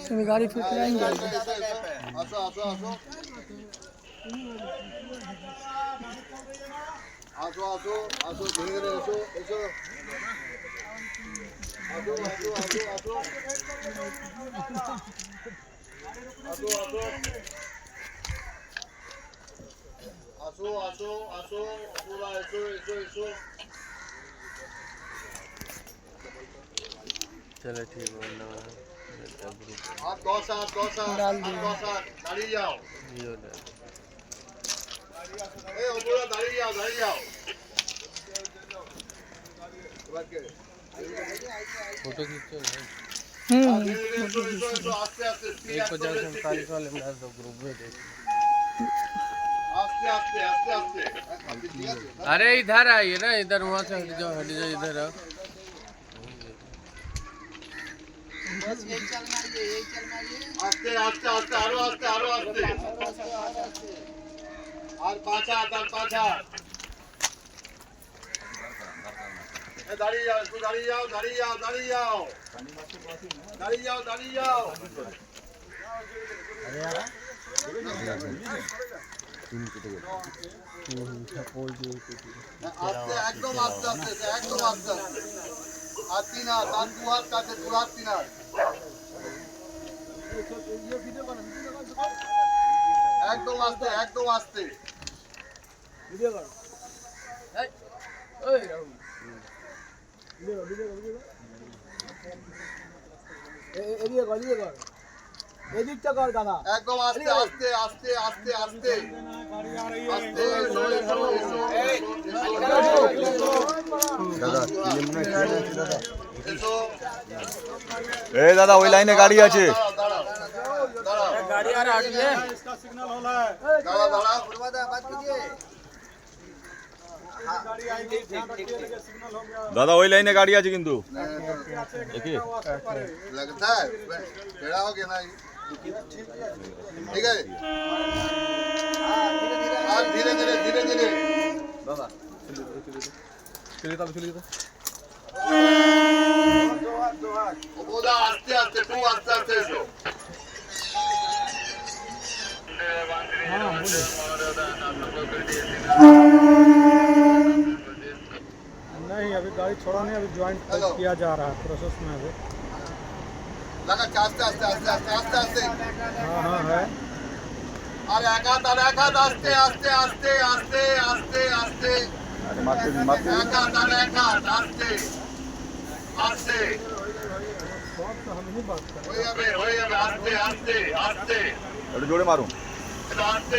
তুমি গাড়ি ফিট করাएंगे আসো আসো আসো আসো আসো আসো ধীরে ধীরে এসো এসো আসো আসো আসো আসো আসো আসো আসো আসো পুরা এসো এসো এসো चलो ठीक है ना आप 10 दाढ़ी जाओ ए पूरा दाढ़ी जाओ फोटो खींचो आस्ते आस्ते 1:45 वाले मैच तो ग्रुप में देख आस्ते आस्ते आस्ते आस्ते अरे इधर आइए ना इधर वहाँ से हट जाओ इधर आओ आस्ते आस्ते आस्ते आरो आस्ते और पाछा दाढ़ी जाओ आस्ते एकदम आस्ते तीन हाथ दू हाथ काटे दू हाथ 3 हाथ एकदम आस्ते वीडियो कर ओए वीडियो कर एडिट कर गाना एकदम आस्ते गाड़ी आ रही है दादा ए दादा ওই লাইনে গাড়ি আছে गाड़ी आ रहा है इसका सिग्नल हो रहा है दादा बात कीजिए गाड़ी आएगी ध्यान रखिए सिग्नल हो गया दादा ওই লাইনে গাড়ি আছে কিন্তু देखिए लगता है टेढ़ा हो गया ना ठीक है धीरे धीरे दादा चलिए बोला आस्ते तू आस्ते एसो नहीं अभी गाड़ी छोड़ा नहीं अभी ज्वाइंट किया जा रहा है प्रोसेस में अभी लगा आस्ते हाँ है अरे एक हाथ आस्ते आस्ते हम नहीं बात कर आस्ते একটু জোরে মারুন आस्ते